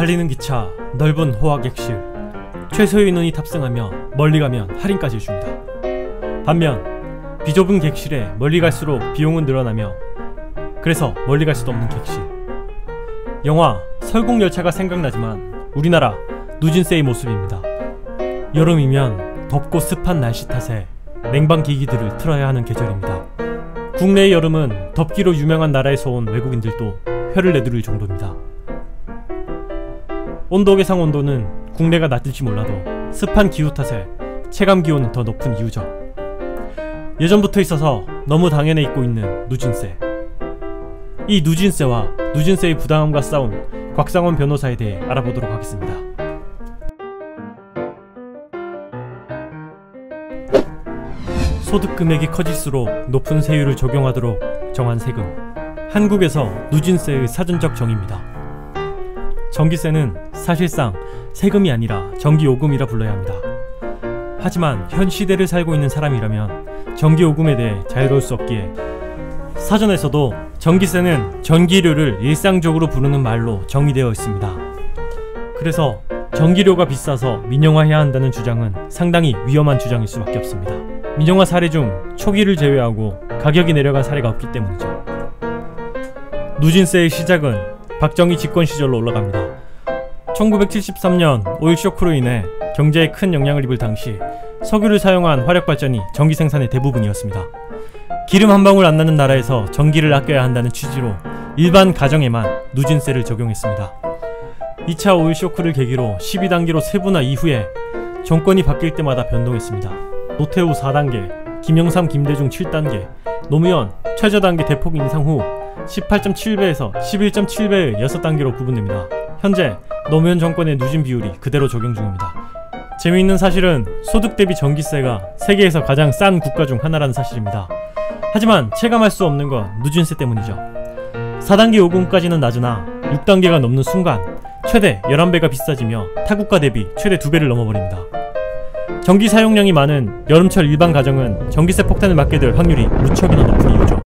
달리는 기차, 넓은 호화객실, 최소의 인원이 탑승하며 멀리 가면 할인까지 해줍니다. 반면 비좁은 객실에 멀리 갈수록 비용은 늘어나며 그래서 멀리 갈 수도 없는 객실. 영화 설국열차가 생각나지만 우리나라 누진세의 모습입니다. 여름이면 덥고 습한 날씨 탓에 냉방기기들을 틀어야 하는 계절입니다. 국내의 여름은 덥기로 유명한 나라에서 온 외국인들도 혀를 내두를 정도입니다. 온도 계상 온도는 국내가 낮을지 몰라도 습한 기후 탓에 체감기온은 더 높은 이유죠. 예전부터 있어서 너무 당연해 있고 있는 누진세. 이 누진세와 누진세의 부당함과 싸운 곽상원 변호사에 대해 알아보도록 하겠습니다. 소득 금액이 커질수록 높은 세율을 적용하도록 정한 세금. 한국에서 누진세의 사전적 정의입니다. 전기세는 사실상 세금이 아니라 전기요금이라 불러야 합니다. 하지만 현 시대를 살고 있는 사람이라면 전기요금에 대해 자유로울 수 없기에 사전에서도 전기세는 전기료를 일상적으로 부르는 말로 정의되어 있습니다. 그래서 전기료가 비싸서 민영화해야 한다는 주장은 상당히 위험한 주장일 수밖에 없습니다. 민영화 사례 중 초기를 제외하고 가격이 내려간 사례가 없기 때문이죠. 누진세의 시작은 박정희 집권 시절로 올라갑니다. 1973년 오일 쇼크로 인해 경제에 큰 영향을 입을 당시 석유를 사용한 화력발전이 전기 생산의 대부분이었습니다. 기름 한 방울 안 나는 나라에서 전기를 아껴야 한다는 취지로 일반 가정에만 누진세를 적용했습니다. 2차 오일 쇼크를 계기로 12단계로 세분화 이후에 정권이 바뀔 때마다 변동했습니다. 노태우 4단계, 김영삼, 김대중 7단계, 노무현 최저단계 대폭 인상 후 18.7배에서 11.7배의 6단계로 구분됩니다. 현재 노무현 정권의 누진 비율이 그대로 적용 중입니다. 재미있는 사실은 소득 대비 전기세가 세계에서 가장 싼 국가 중 하나라는 사실입니다. 하지만 체감할 수 없는 건 누진세 때문이죠. 4단계 요금까지는 낮으나 6단계가 넘는 순간 최대 11배가 비싸지며 타국가 대비 최대 2배를 넘어버립니다. 전기 사용량이 많은 여름철 일반 가정은 전기세 폭탄을 맞게 될 확률이 무척이나 높은 이유죠.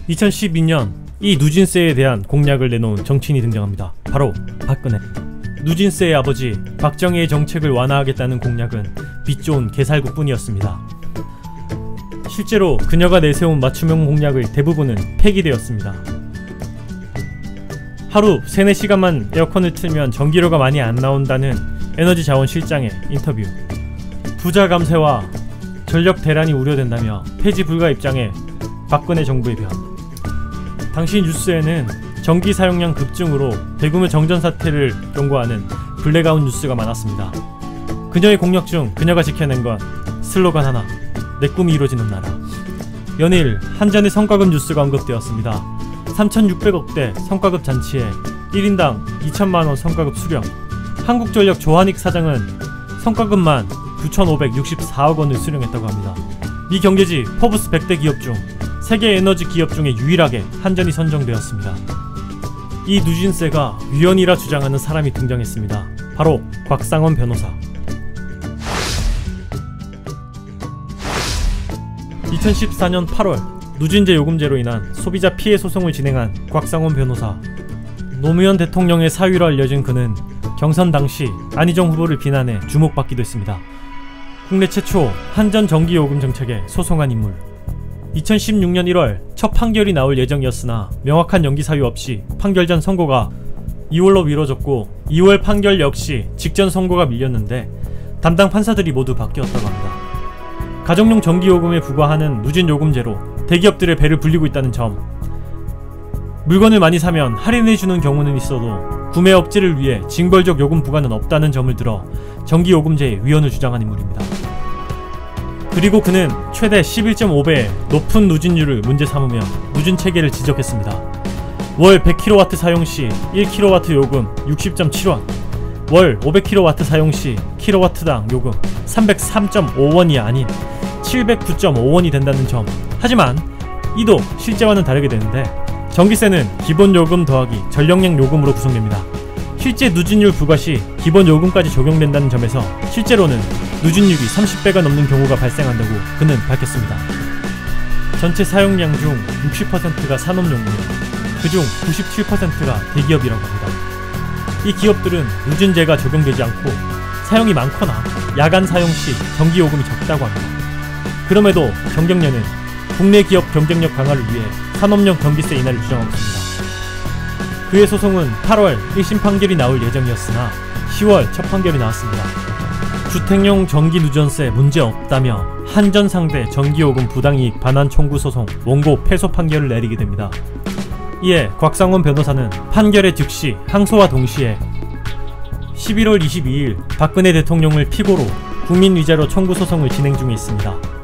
(2012년) 이 누진세에 대한 공약을 내놓은 정치인이 등장합니다. 바로 박근혜. 누진세의 아버지 박정희의 정책을 완화하겠다는 공약은 빛 좋은 개살구 뿐이었습니다. 실제로 그녀가 내세운 맞춤형 공약의 대부분은 폐기되었습니다. 하루 3-4시간만 에어컨을 틀면 전기료가 많이 안 나온다는 에너지자원실장의 인터뷰. 부자 감세와 전력 대란이 우려된다며 폐지 불가 입장에 박근혜 정부의 변. 당시 뉴스에는 전기 사용량 급증으로 대규모 정전 사태를 경고하는 블랙아웃 뉴스가 많았습니다. 그녀의 공약 중 그녀가 지켜낸 건 슬로건 하나, 내 꿈이 이루어지는 나라. 연일 한전의 성과급 뉴스가 언급되었습니다. 3,600억대 성과급 잔치에 1인당 2천만원 성과급 수령. 한국전력 조한익 사장은 성과급만 9,564억원을 수령했다고 합니다. 미 경제지 포브스 100대 기업 중 세계 에너지 기업 중에 유일하게 한전이 선정되었습니다. 이 누진세가 위헌이라 주장하는 사람이 등장했습니다. 바로 곽상원 변호사. 2014년 8월 누진제 요금제로 인한 소비자 피해 소송을 진행한 곽상원 변호사. 노무현 대통령의 사위로 알려진 그는 경선 당시 안희정 후보를 비난해 주목받기도 했습니다. 국내 최초 한전 전기요금 정책에 소송한 인물. 2016년 1월 첫 판결이 나올 예정이었으나 명확한 연기 사유 없이 판결 전 선고가 2월로 미뤄졌고 2월 판결 역시 직전 선고가 밀렸는데 담당 판사들이 모두 바뀌었다고 합니다. 가정용 전기요금에 부과하는 누진요금제로 대기업들의 배를 불리고 있다는 점. 물건을 많이 사면 할인해주는 경우는 있어도 구매 억제를 위해 징벌적 요금 부과는 없다는 점을 들어 전기요금제의 위헌을 주장한 인물입니다. 그리고 그는 최대 11.5배의 높은 누진율을 문제 삼으며 누진체계를 지적했습니다. 월 100kW 사용시 1kW 요금 60.7원, 월 500kW 사용시 kW당 요금 303.5원이 아닌 709.5원이 된다는 점. 하지만 이도 실제와는 다르게 되는데 전기세는 기본요금 더하기 전력량 요금으로 구성됩니다. 실제 누진율 부과 시 기본요금까지 적용된다는 점에서 실제로는 누진율이 30배가 넘는 경우가 발생한다고 그는 밝혔습니다. 전체 사용량 중 60%가 산업용이며 그중 97%가 대기업이라고 합니다. 이 기업들은 누진제가 적용되지 않고 사용이 많거나 야간 사용 시 전기요금이 적다고 합니다. 그럼에도 경경련은 국내 기업 경쟁력 강화를 위해 산업용 전기세 인하를 주장하고 있습니다. 그의 소송은 8월 1심 판결이 나올 예정이었으나 10월 첫 판결이 나왔습니다. 주택용 전기 누전세 문제 없다며 한전 상대 전기요금 부당이익 반환 청구 소송 원고 패소 판결을 내리게 됩니다. 이에 곽상원 변호사는 판결의 즉시 항소와 동시에 11월 22일 박근혜 대통령을 피고로 국민위자료 청구 소송을 진행 중에 있습니다.